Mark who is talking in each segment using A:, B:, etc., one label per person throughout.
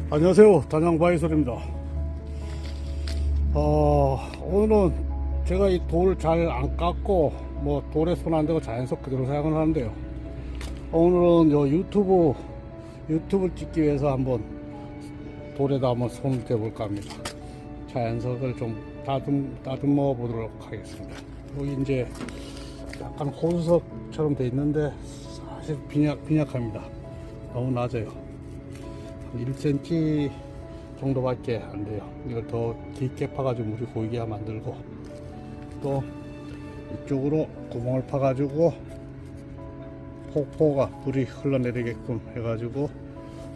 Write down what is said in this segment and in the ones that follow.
A: 안녕하세요, 단양바이솔입니다. 오늘은 제가 이 돌 잘 안 깎고 뭐 돌에 손 안 대고 자연석 그대로 사용을 하는데요. 오늘은 요 유튜브를 찍기 위해서 한번 돌에다 한번 손을 대볼까 합니다. 자연석을 좀 다듬어 보도록 하겠습니다. 여기 이제 약간 호수석처럼 돼 있는데 사실 빈약합니다. 너무 낮아요. 1cm 정도밖에 안 돼요. 이걸 더 깊게 파가지고 물이 고이게 만들고, 또 이쪽으로 구멍을 파가지고 폭포가 물이 흘러내리게끔 해가지고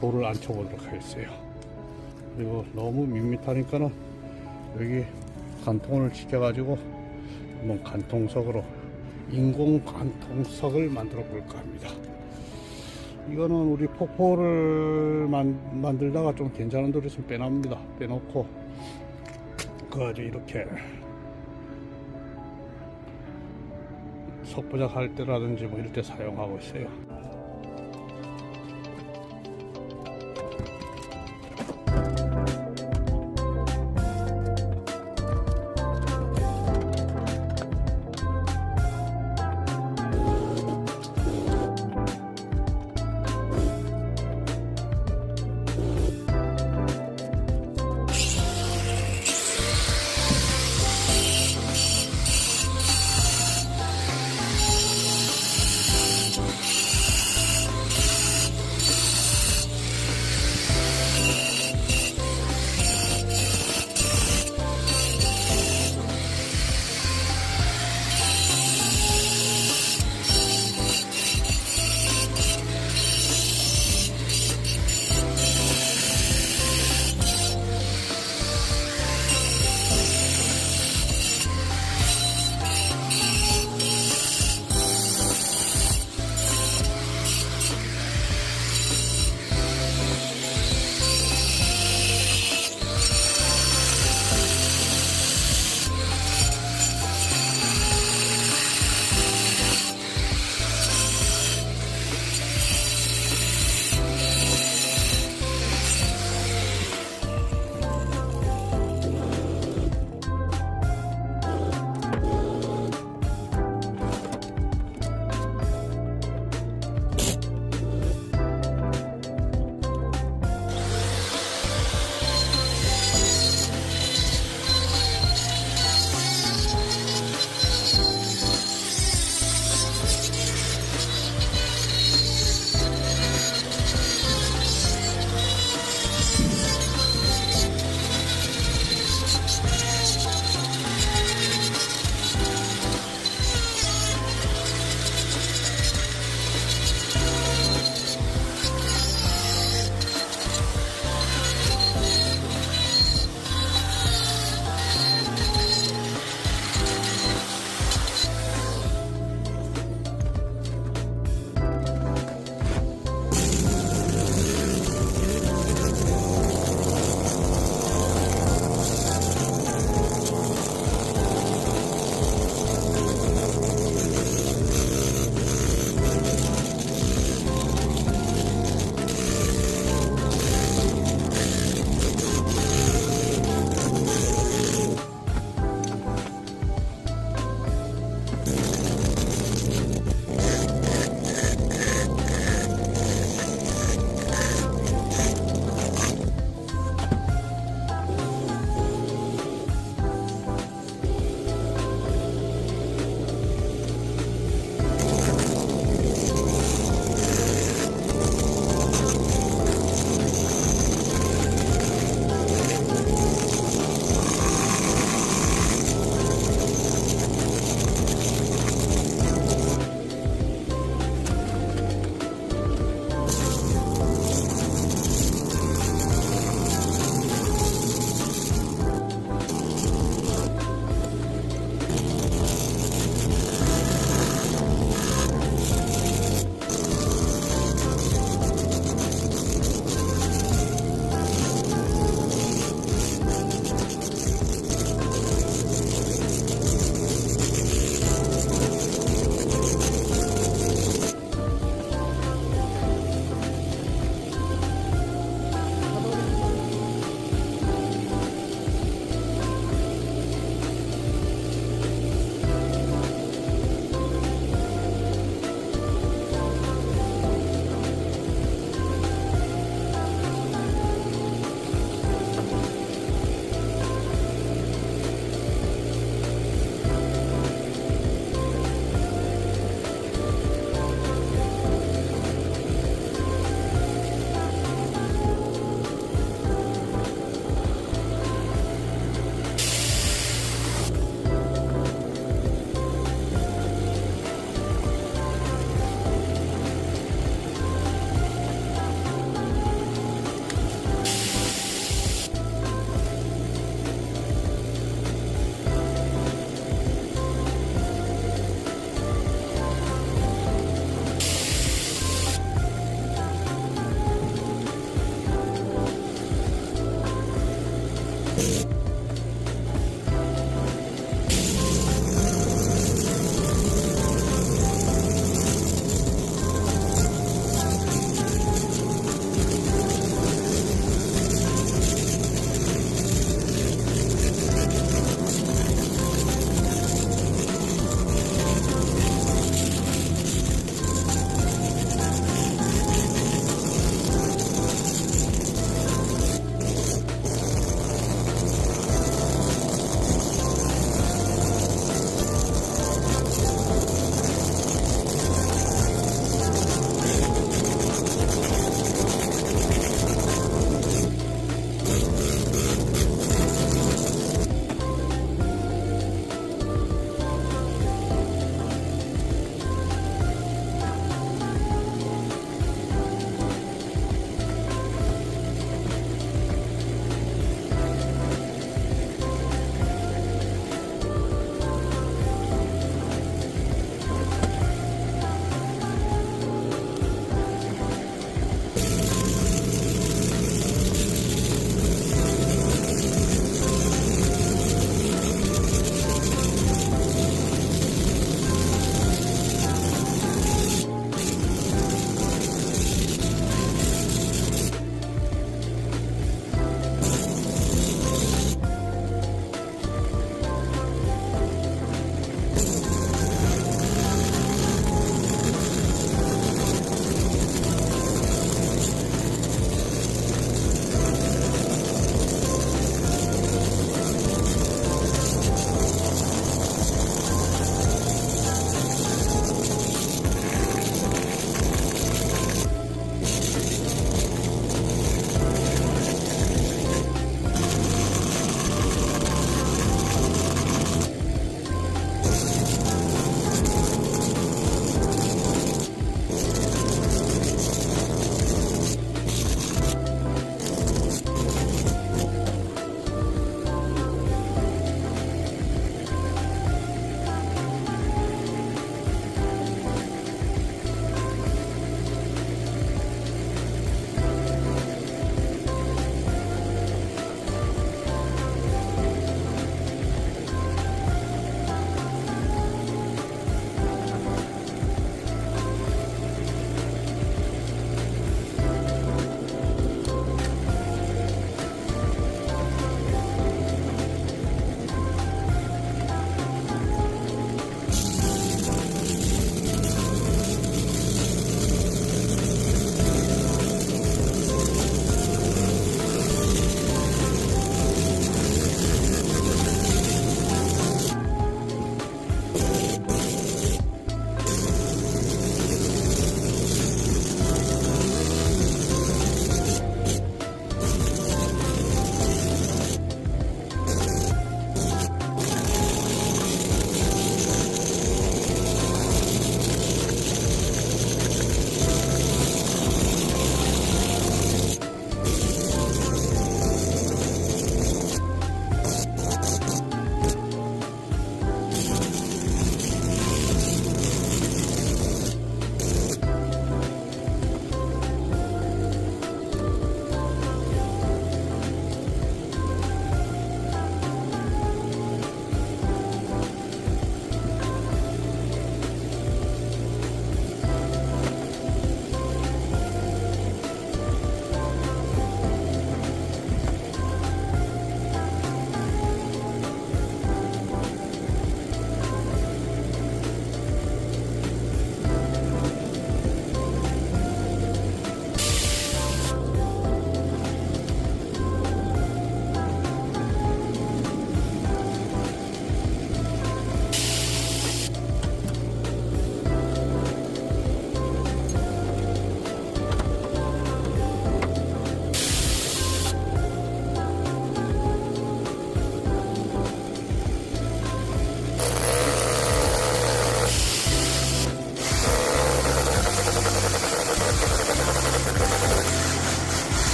A: 돌을 앉혀보도록 하겠어요. 그리고 너무 밋밋하니까는 여기 관통을 시켜가지고 한번 관통석으로 인공 관통석을 만들어 볼까 합니다. 이거는 우리 폭포를 만들다가 좀 괜찮은 돌이 있으면 빼납니다. 빼놓고 그 아주 이렇게 석부작 할 때라든지 뭐 이럴 때 사용하고 있어요.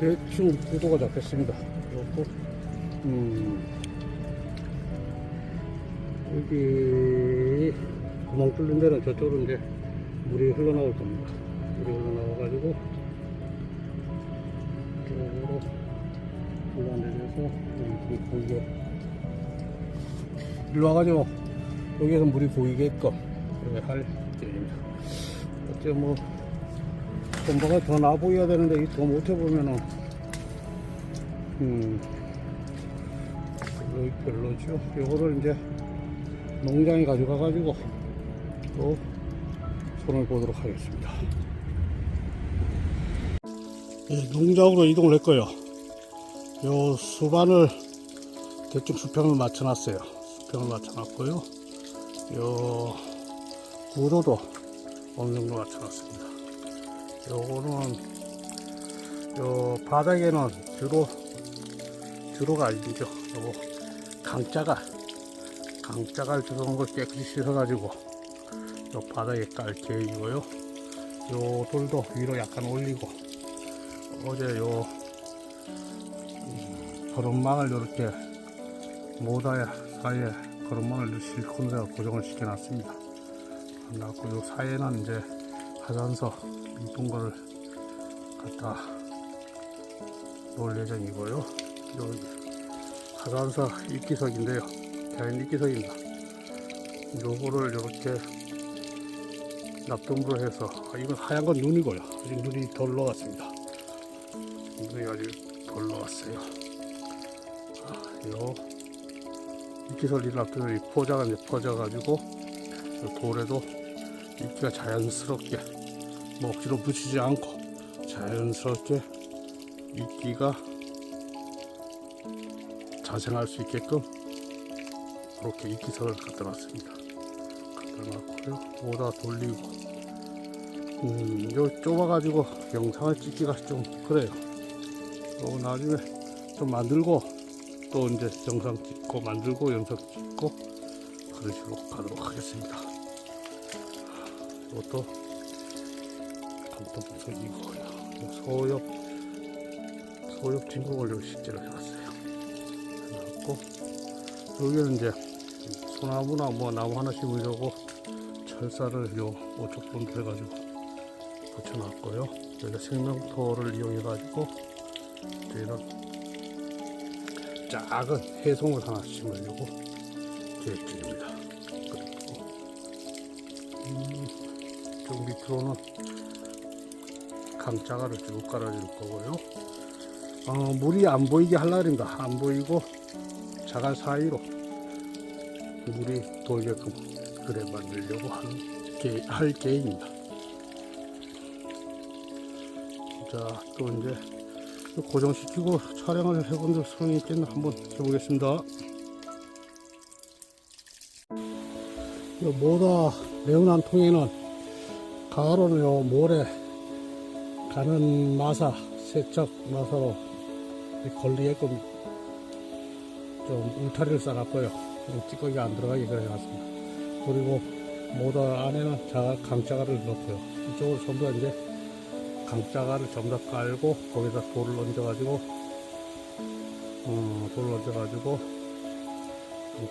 A: 대충 구도가 잡혔습니다. 그렇고, 여기 구멍 뚫린 데는 저쪽으로 이제 물이 흘러나올 겁니다. 물이 흘러나와가지고 이쪽으로 흘러내려서 여기 고이게 일로 와가지고 여기에서 물이 고이게끔 그렇게 할 계획입니다. 어째 뭐 전보가 더 나아 보여야 되는데 더 못해보면은 별로죠. 요거를 이제 농장에 가져가가지고 또 손을 보도록 하겠습니다. 예, 농장으로 이동을 했고요. 요 수반을 대충 수평을 맞춰놨어요. 수평을 맞춰놨고요. 요 구도도 어느 정도 맞춰놨습니다. 요거는 요 바닥에는 주로가 아니죠. 요거 강짜갈 주워놓은 걸 깨끗이 씻어가지고 요 바닥에 깔 계획이고요. 요 돌도 위로 약간 올리고 어제 요 거름망을 이렇게 모다 사이에 거름망을 실리콘으로 고정을 시켜놨습니다. 그래갖고 요 사이에는 이제 하산서 이쁜 거를 갖다 놓을 예정이고요. 요 하산서 이끼석인데요. 자연 이끼석입니다. 요거를 이렇게 납동으로 해서 이건 하얀 건 눈이고요. 아직 눈이 덜 녹았습니다. 눈이 아직 덜 녹았어요. 요 이끼설리 납동이 포자가 이제 퍼져가지고 돌에도 이끼가 자연스럽게 뭐 억지로 붙이지 않고 자연스럽게 이끼가 자생할 수 있게끔 이렇게 이끼석을 갖다 놨습니다. 갖다 놨고요. 모다 돌리고 요 좁아가지고 영상을 찍기가 좀 그래요. 나중에 좀 만들고 또 이제 영상 찍고 만들고 영상 찍고 그런 식으로 가도록 하겠습니다. 이것도 감독석이고요. 소엽 진국을 여기 식재를 해놨어요. 해놨고 여기는 이제 소나무나 뭐 나무 하나 심으려고 철사를 요 5촉분도 해가지고 붙여놨고요. 여기가 생명토를 이용해가지고 저희는 작은 해송을 하나 심으려고 계획 중입니다. 그리고 좀 밑으로는 강자갈을 쭉 깔아줄 거고요. 물이 안 보이게 하려니까 안 보이고 자갈 사이로 물이 돌게끔 그래 만들려고 할 계획입니다. 자, 또 이제 고정시키고 촬영을 해본 소용이 있겠나 한번 해보겠습니다. 요 모다 매운한 통에는 가을에는 요 모래 가는 마사, 세척 마사로 걸리게끔 좀 울타리를 쌓았고요. 찌꺼기가 안 들어가게 그래 놨습니다. 그리고 모다 안에는 강자갈을 넣고요. 이쪽으로 전부 다 이제 강자갈을 전부 다 깔고 거기다 돌을 얹어가지고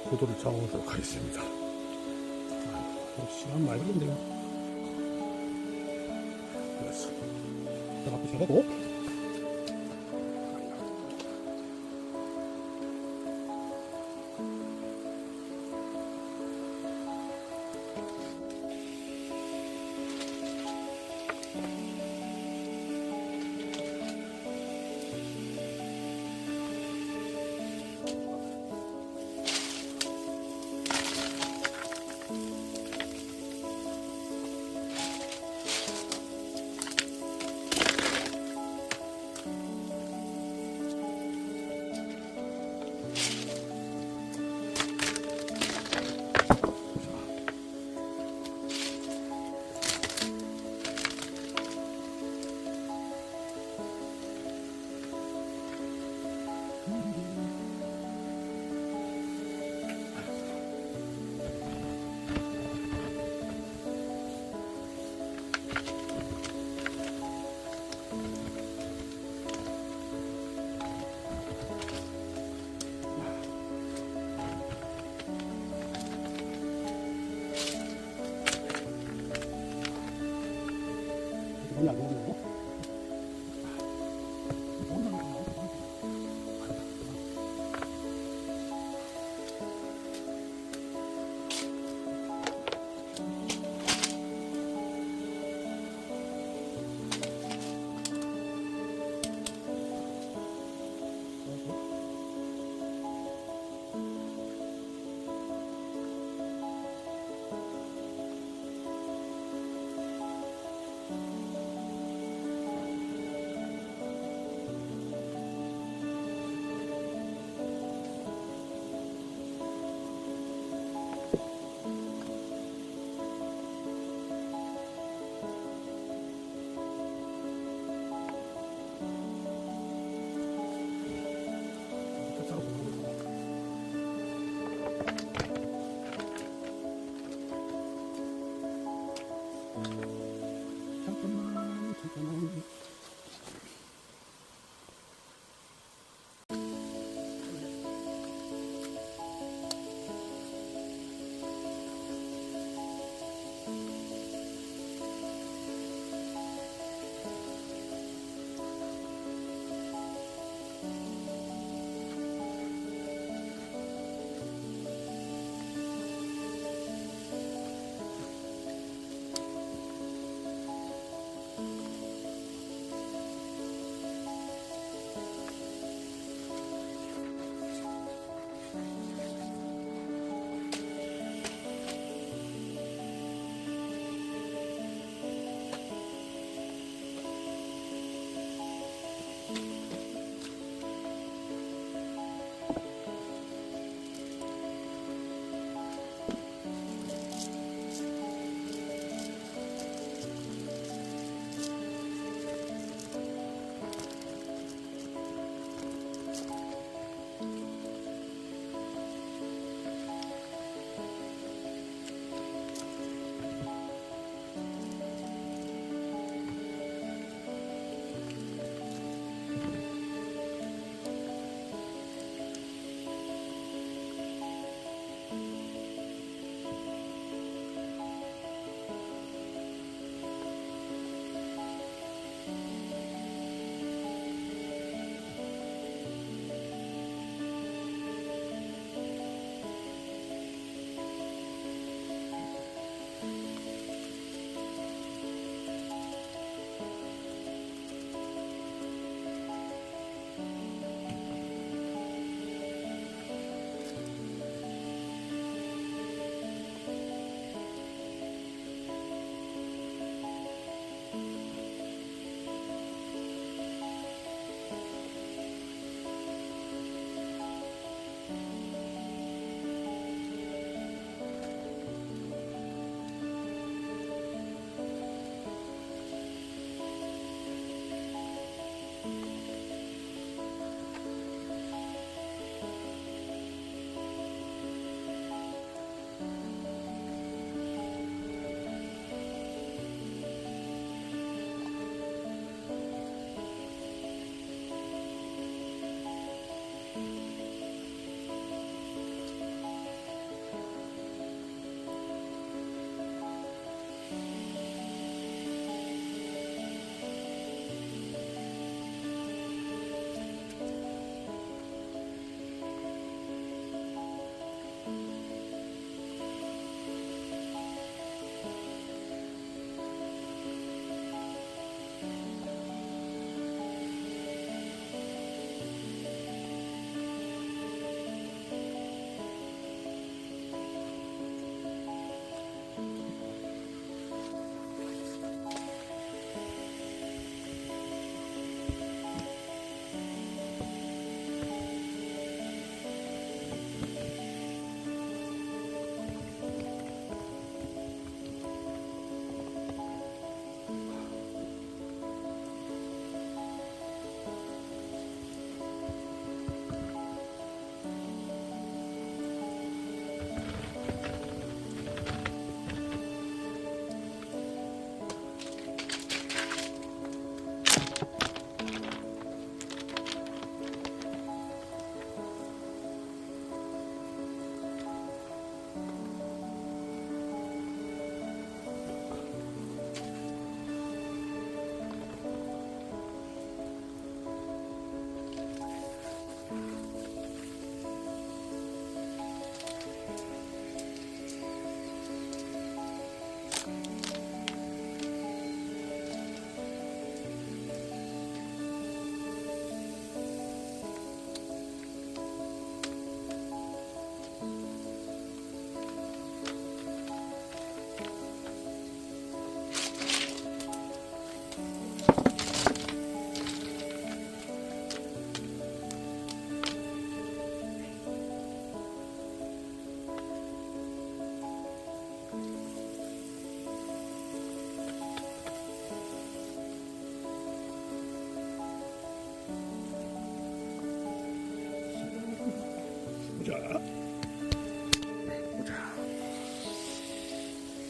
A: 구도를 잡아보도록 하겠습니다. 시간 많이 걸린대요. 그래서 앞에 잡아도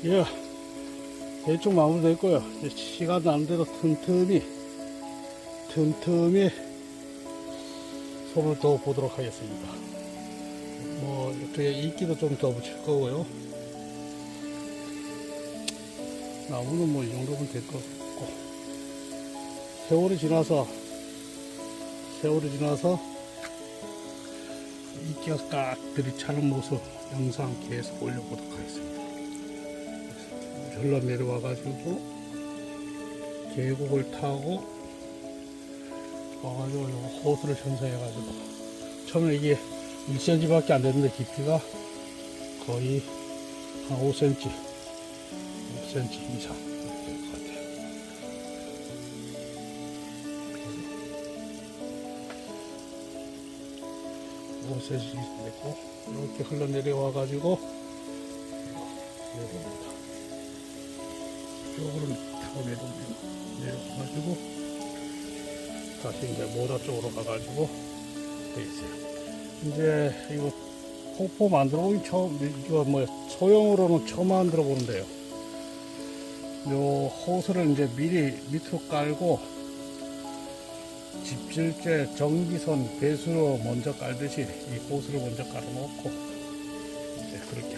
A: 예, 대충 마무리됐고요. 이제 시간 나는 대로 틈틈이 손을 더 보도록 하겠습니다. 뭐 이렇게 이끼도 좀 더 붙일 거고요. 나무는 뭐 이 정도면 될 것 같고, 세월이 지나서 이끼가 깍 들이차는 모습 영상 계속 올려보도록 하겠습니다. 흘러내려와 가지고 계곡을 타고 와가지고 호수를 형성해 가지고, 처음에 이게 1cm 밖에 안 되는데 깊이가 거의 한 5cm 이상 될 것 같아요. 5cm 됐고, 이렇게 흘러내려와 가지고 내려옵니다. 쪽으로 타고 내려가지고 다시 이제 모다 쪽으로 가가지고 되겠어요. 이제 이거 폭포 만들어 보기 처음, 이거 뭐 소형으로는 처음 만들어 보는데요. 요 호스를 이제 미리 밑으로 깔고 집질 때 전기선 배수로 먼저 깔듯이 이 호스를 먼저 깔아 놓고 이제 그렇게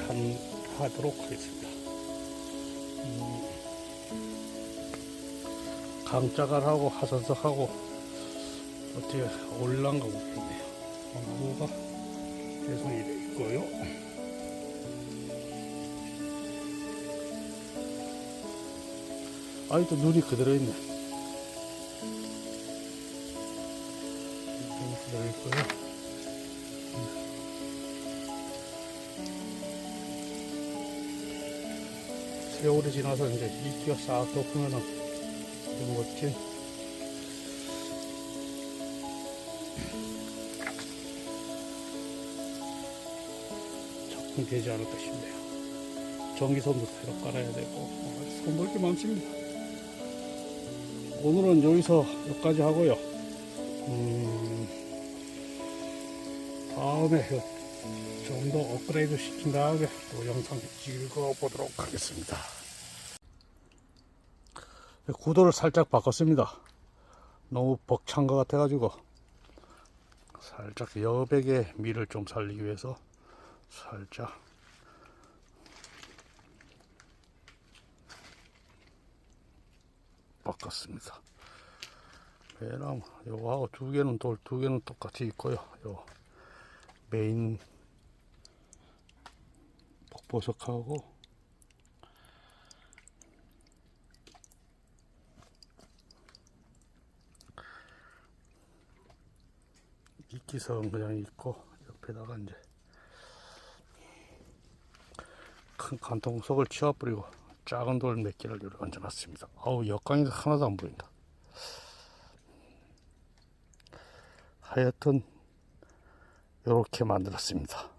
A: 하도록 하겠습니다. 강짜갈하고 하산석하고 어떻게 올라간가 모르겠네요. 나무가 계속 이래 있고요. 아직도 눈이 그대로 있네. 눈이 그대로 있고요. 세월이 지나서 이제 이끼가 싹 덮으면은 너무 멋진 작품되지 않을까 싶네요. 전기선도 새로 깔아야 되고 손볼 게 많습니다. 오늘은 여기서 여기까지 하고요. 다음에 좀 더 업그레이드 시킨 다음에 또 영상 찍어보도록 하겠습니다. 구도를 살짝 바꿨습니다. 너무 벅찬 것 같아 가지고 살짝 여백의 미를 좀 살리기 위해서 살짝 바꿨습니다. 배나무 요거하고 두 개는 똑같이 있고요. 요 메인 복보석하고 이끼석은 그냥 있고, 옆에다가 이제 큰 관통석을 치워버리고 작은 돌 몇 개를 여기 얹어놨습니다. 아우, 역광이 하나도 안 보인다. 하여튼 이렇게 만들었습니다.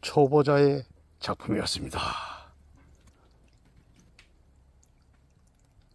A: 초보자의 작품이었습니다.